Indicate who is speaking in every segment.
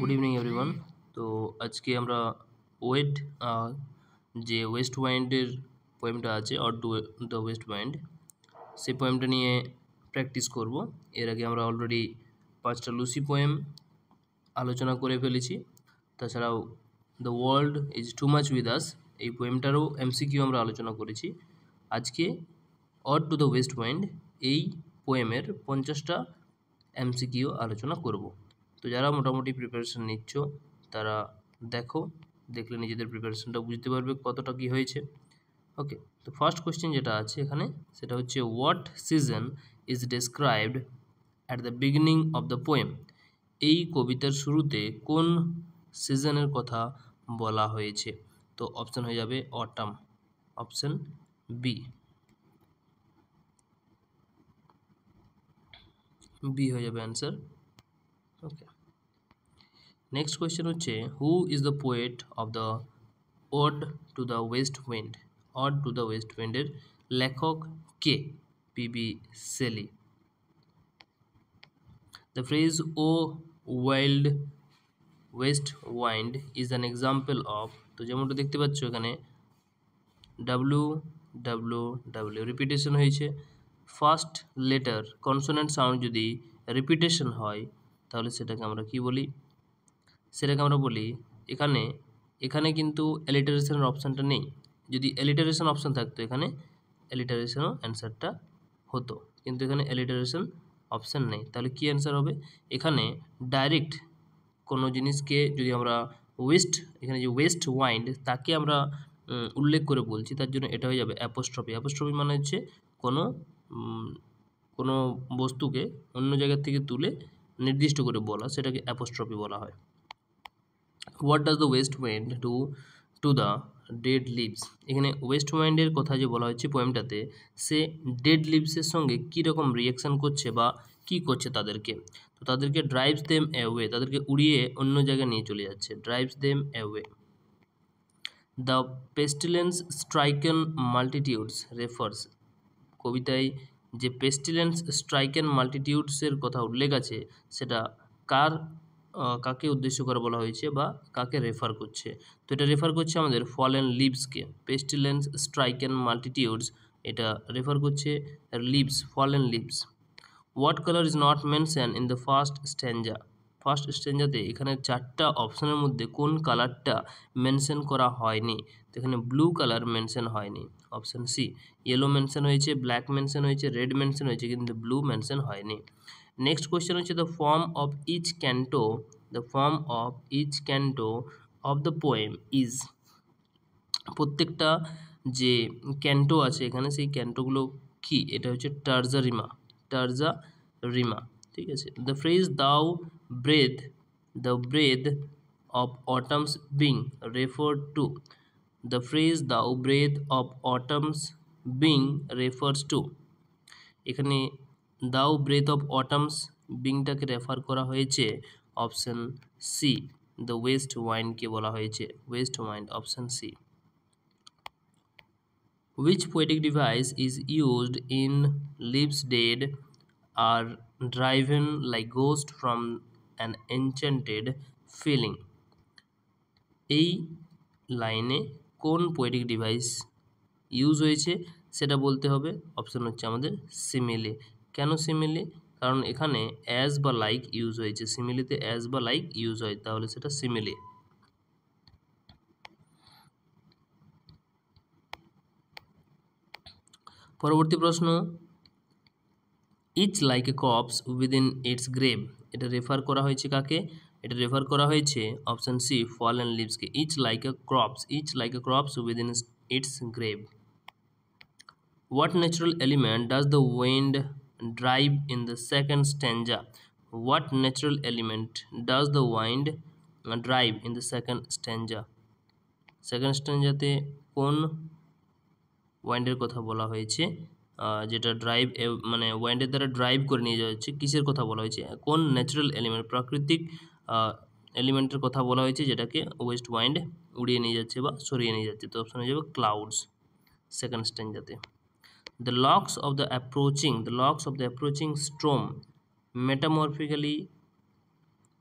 Speaker 1: Good evening everyone. তো আজকে আমরা ওয়েট যে ওয়েস্ট ওয়াইন্ডের পোয়েমটা আছে or two the west wind, সেই পোয়েমটা নিয়ে প্র্যাকটিস করব। এর আগে আমরা অলরেডি 5টা লুসি পোয়েম আলোচনা করে ফেলেছি। তাছাড়াও the world is too much with us, এই পোয়েমটারও এমসিকিউ আমরা আলোচনা করেছি। আজকে or two the west wind এই পোয়েমের 50টা এমসিকিউ আলোচনা করব। তো যারা মোটামুটি প্রিপারেশন নিচ্ছ তারা দেখলে নিজেদের প্রিপারেশনটা বুঝতে পারবে কতটা কি হয়েছে। ওকে, তো ফার্স্ট কোশ্চেন যেটা আছে এখানে সেটা হচ্ছে what season is described at the beginning of the poem. এই কবিতার শুরুতে কোন সিজনের কথা বলা হয়েছে? তো অপশন হয়ে যাবে অটাম, অপশন বি হয়ে যাবে অ্যান্সার। ওকে, নেক্সট কোয়েশ্চেন হচ্ছে who is the poet of the ode to the west wind. Ode to the west উইন্ডের লেখক কে? PB Shelley. The phrase O wild west wind is an example of, তো যেমনটা দেখতে পাচ্ছ এখানে ডাব্লু ডাব্লু ডাব্লিউ রিপিটেশন হয়েছে। First letter consonant sound যদি রিপিটেশন হয় তাহলে সেটাকে আমরা কি বলি? সেটাকে আমরা বলি এখানে এখানে কিন্তু এলিটারেশনের অপশানটা নেই। যদি এলিটারেশন অপশান থাকতো এখানে এলিটারেশনও অ্যান্সারটা হতো, কিন্তু এখানে এলিটারেশন অপশান নেই। তাহলে কি অ্যান্সার হবে? এখানে ডাইরেক্ট কোনো জিনিসকে যদি আমরা ওয়েস্ট, এখানে যে ওয়েস্ট ওয়াইন্ড তাকে আমরা উল্লেখ করে বলছি, তার জন্য এটা হয়ে যাবে অ্যাপোস্ট্রফি। অ্যাপোস্ট্রফি মানে হচ্ছে কোনো কোনো বস্তুকে অন্য জায়গার থেকে তুলে নির্দিষ্ট করে বলা, সেটাকে অ্যাপোস্ট্রফি বলা হয়। What does the west wind do to the dead leaves. এখানে ওয়েস্ট ওয়াইন্ডের কথা যে বলা হচ্ছে পোয়েমটাতে, সে ডেড লিভসের সঙ্গে কীরকম রিয়াকশান করছে বা কী করছে তাদেরকে। তো তাদেরকে ড্রাইভস দেম অ্যাওয়ে, তাদেরকে উড়িয়ে অন্য জায়গায় নিয়ে চলে যাচ্ছে, drives them away. The pestilence stricken multitudes refers, কবিতায় যে পেস্টিলেন্স স্ট্রাইকেন মাল্টিটিউডসের কথা উল্লেখ আছে সেটা কাকে উদ্দেশ্য করে বলা হয়েছে বা কাকে রেফার করছে? তো এটা রেফার করছে আমাদের ফলেন লিভসকে। পেস্টিলেন্স স্ট্রাইকেন মাল্টিটিউডস এটা রেফার করছে leaves, fallen leaves. What colour is not mention in the first stanza. First স্ট্যাঞ্জাতে এখানে 4টা অপশনের মধ্যে কোন কালারটা মেনশন করা হয়নি? তো এখানে ব্লু কালার মেনশন হয়নি, অপশন সি। ইয়েলো মেনশন হয়েছে, ব্ল্যাক মেনশন হয়েছে, রেড মেনশন হয়েছে, কিন্তু ব্লু মেনশন হয়নি। নেক্সট কোয়েশ্চেন হচ্ছে the form of each canto, the form of each canto of the poem is. প্রত্যেকটা যে ক্যান্টো আছে এখানে সেই ক্যান্টোগুলো কি? এটা হচ্ছে টার্জা রিমা, টার্জা রিমা, ঠিক আছে। The phrase thou breath of autumn's being refer to, the phrase thou breath of autumn's being refers to. এখানে দাও ব্রেথ অফ অটামস বিংটাকে রেফার করা হয়েছে অপশন সি, দ্য ওয়েস্ট ওয়াইন্ডকে বলা হয়েছে west wind, option C. Which poetic device is used in Lives Dead are driven like ghosts from an enchanted feeling? এই লাইনে কোন পোয়েটিক ডিভাইস ইউজ হয়েছে সেটা বলতে হবে। অপশন হচ্ছে আমাদের সিমিলে। কেন সিমিলে? কারণ এখানে অ্যাজ বা লাইক ইউজ হয়েছে, সিমিলিতে অ্যাজ বা লাইক ইউজ হয়, তাহলে সেটা সিমিলে। পরবর্তী প্রশ্ন, each like a corpse within its grave, এটা রেফার করা হয়েছে কাকে? এটা রেফার করা হয়েছে অপশন সি, ফলেন লিভসকে। Each like a corpse within its grave. What natural element does the wind drive in the second stanza? What natural element does the wind drive in the second stanza? Second স্ট্যাঞ্জাতে কোন ওয়াইন্ডের কথা বলা হয়েছে? যেটা drive মানে ওয়াইন্ডের দ্বারা drive করে নিয়ে যাওয়া হচ্ছে, কিসের কথা বলা হয়েছে? কোন ন্যাচারাল এলিমেন্ট, প্রাকৃতিক এলিমেন্টের কথা বলা হয়েছে যেটাকে ওয়েস্ট ওয়াইন্ড উড়িয়ে নিয়ে যাচ্ছে বা সরিয়ে নিয়ে যাচ্ছে? তো অপশন হয়ে যাবে ক্লাউডস, সেকেন্ড স্ট্যাঞ্জাতে। The locks of the approaching storm metaphorically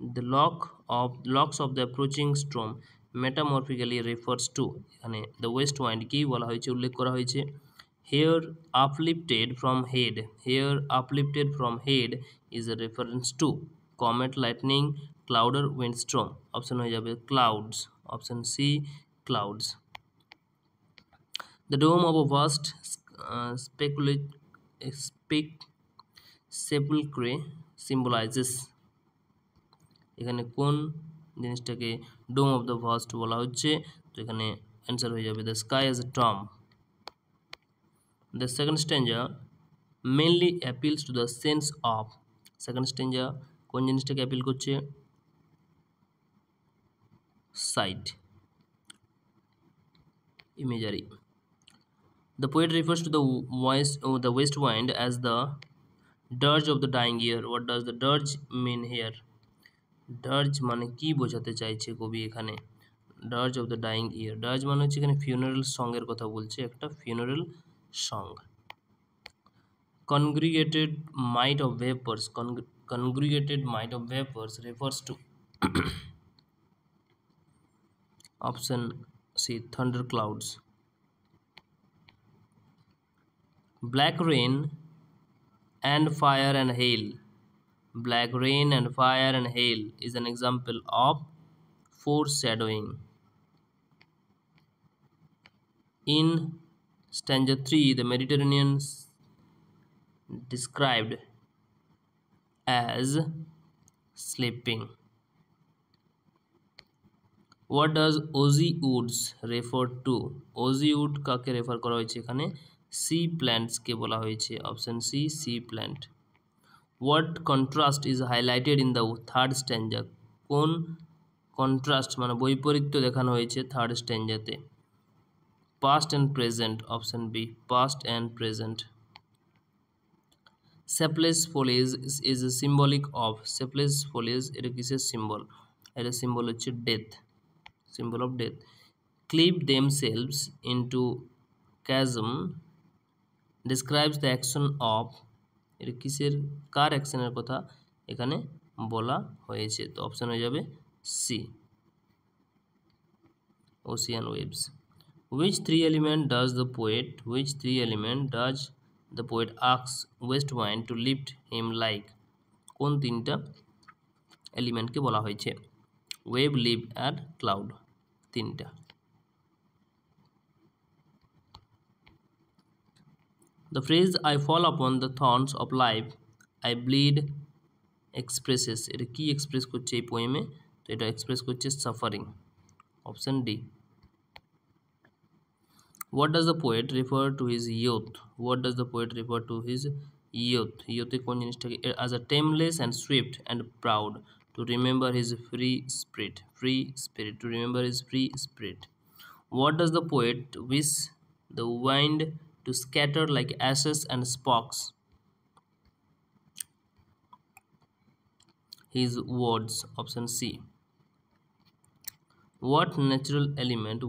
Speaker 1: The locks of the approaching storm metamorphically refers to এখানে the west wind কি বলা হয়েছে উল্লেখ করা হয়েছে here uplifted from head is a reference to comet lightning cloud or windstorm option হয়ে যাবে clouds option C clouds the dome of a vast sepulchre symbolizes এখানে কোন জিনিসটাকে ডোম অফ দ্য ভাস্ট বলা হচ্ছে তো এখানে অ্যান্সার হয়ে যাবে the sky as a tomb the second stanza mainly appeals to the sense of second stanza কোন জিনিসটাকে অ্যাপিল করছে sight imagery the poet refers to the west wind as the dirge of the dying year what does the dirge mean here dirge মানে কি বোঝাতে চাইছে কবি এখানে dirge of the dying year dirge মানে হচ্ছে এখানে ফিউনারেল সঙ্গের কথা বলছে একটা funeral song congregated might of vapors congregated might of vapors refers to option C thunder clouds black rain and fire and hail black rain and fire and hail is an example of foreshadowing in stanza 3 the Mediterranean described as sleeping what does ozzy woods refer to ozzy wood কাকে refer করা হয়েছে এখানে sea plants কে বলা হয়েছে option C sea plant what contrast is highlighted in the third stanza কোন contrast মানে বৈপরীত্য দেখানো হয়েছে থার্ড স্ট্যাঞ্জাতে past and present option B past and present shapeless foliage is a symbolic of shapeless foliage এটা কিসের সিম্বল এটা symbol হচ্ছে death symbol of death cleave themselves into chasm describes the action of এটা কিসের কার অ্যাকশনের কথা এখানে বলা হয়েছে তো অপশন হয়ে যাবে C ocean waves which three element does the poet asks west wind to lift him like কোন তিনটা এলিমেন্টকে বলা হয়েছে ওয়েভ লিভ আর ক্লাউড তিনটা The phrase I fall upon the thorns of life I bleed expresses এটা কি express করছে এই পোয়েমে তো এটা এক্সপ্রেস করছে suffering option D What does the poet refer to his youth what does the poet refer to his youth কোন জিনিসটাকে as a tameless and swift and proud to remember his free spirit to remember his free spirit what does the poet wish the wind to scatter like ashes and sparks his words option C what natural element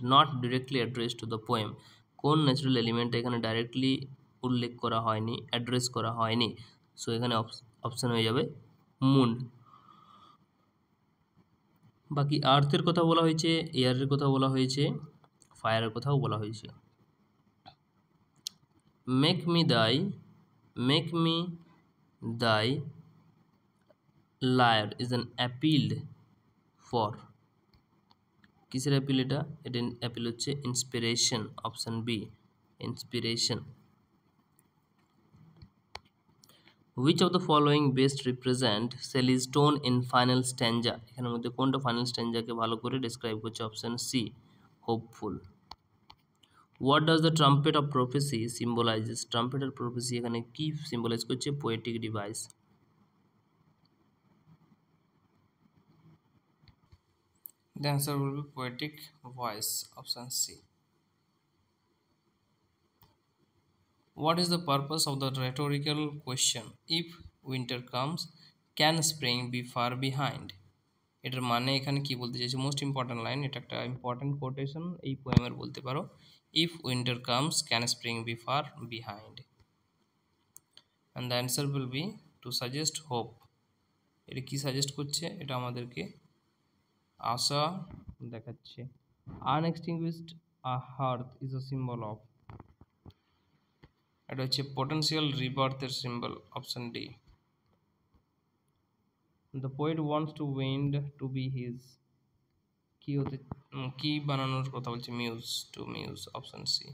Speaker 1: not directly addressed to the poem কোন natural element এখানে directly উল্লেখ করা হয়নি address করা হয়নি so এখানে option হয়ে যাবে মুন বাকি আর্থের কথা বলা হয়েছে এয়ারের কথা বলা হয়েছে ফায়ারের কথাও বলা হয়েছে make me thy liar is an appeal for কিসের অ্যাপিল এটা অ্যাপিল হচ্ছে inspiration option B inspiration which of the following best represent Shelley's tone in final stanza এখানের মধ্যে কোনটা ফাইনাল স্ট্যাঞ্জাকে ভালো করে ডেসক্রাইব করছে option C hopeful what does the trumpet of prophecy symbolizes trumpet of prophecy এখানে কি symbolise করছে poetic device The answer will be poetic voice option C what is the purpose of the rhetorical question if winter comes can spring be far behind এটার মানে এখানে কি বলতে চাইছে most important line এটা একটা ইম্পর্টেন্ট কোটেশন এই পোয়েমের বলতে পারো if winter comes can spring be far behind and the answer will be to suggest hope এটা কি সাজেস্ট করছে? এটা আমাদেরকে আশা দেখাচ্ছে। Unextinguished hearth is a symbol of, এটা হচ্ছে পটেনশিয়াল রিবার্থের symbol, option D. The poet wants to wind to be his, কি হতে কি বানানোর কথা বলছে? Muse, to muse, option C.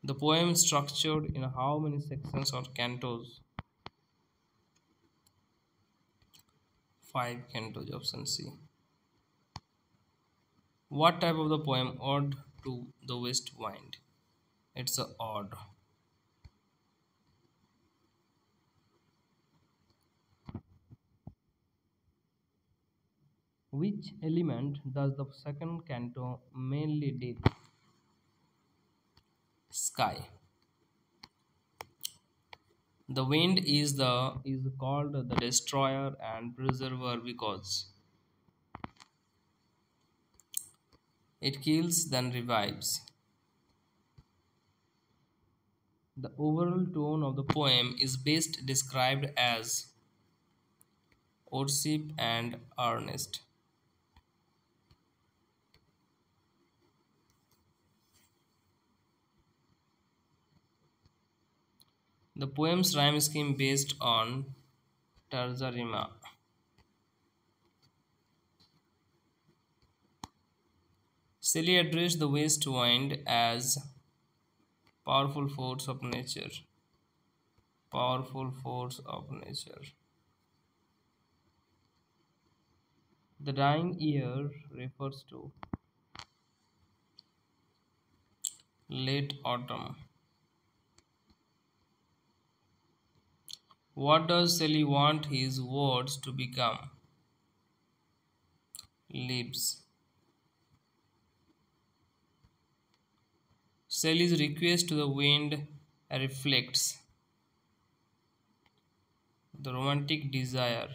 Speaker 1: The poem structured in how many sections or cantos? 5 cantos, option C. What type of the poem ode to the west wind? It's a ode. Which element does the second canto mainly deal? Sky. The wind is called the destroyer and preserver because it kills then revives. The overall tone of the poem is best described as worship and earnest. The poem's rhyme scheme based on terza rima. Shelley addressed the west wind as powerful force of nature. Powerful force of nature. The dying year refers to late autumn. What does Shelley want his words to become? Leaves. Shelley's request to the wind reflects the romantic desire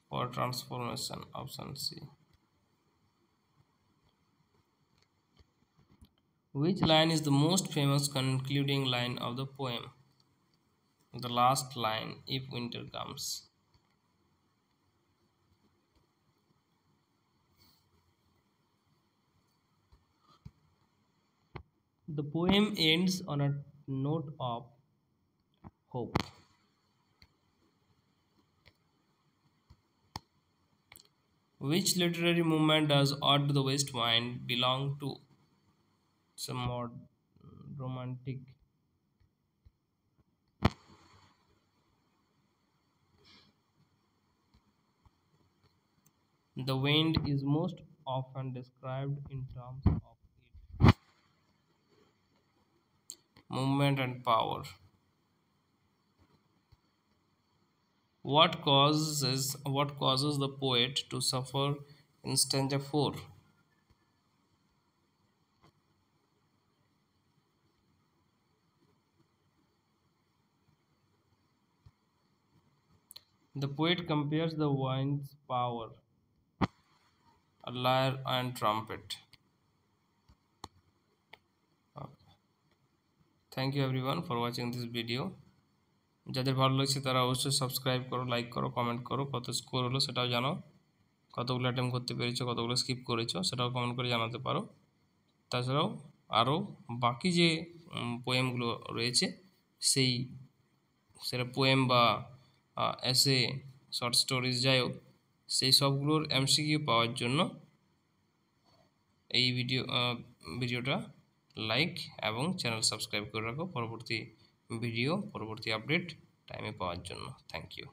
Speaker 1: for transformation, option C. Which line is the most famous concluding line of the poem? The last line, if winter comes. The poem ends on a note of hope. Which literary movement does Ode to the West Wind belong to? Some more romantic. The wind is most often described in terms of its movement and power. What causes the poet to suffer in stanza 4? The poet compares the wind's power, a lyre and trumpet. Okay. Thank you everyone for watching this video. যাদের ভালো লাগছে তারা অবশ্যই subscribe করো, like করো, comment করো, কত score হলো সেটাও জানো, কতগুলো অ্যাটেম্প করতে পেরেছো, কতগুলো স্কিপ করেছো সেটাও কমেন্ট করে জানাতে পারো। তাছাড়াও আরও বাকি যে পোয়েমগুলো রয়েছে সেটা পোয়েম বা এসে, শর্ট স্টোরিজ, যাই হোক, সেই সবগুলোর এমসিকিউ পাওয়ার জন্য এই ভিডিওটা লাইক এবং চ্যানেল সাবস্ক্রাইব করে রাখো পরবর্তী ভিডিও, পরবর্তী আপডেট টাইমে পাওয়ার জন্য। Thank you.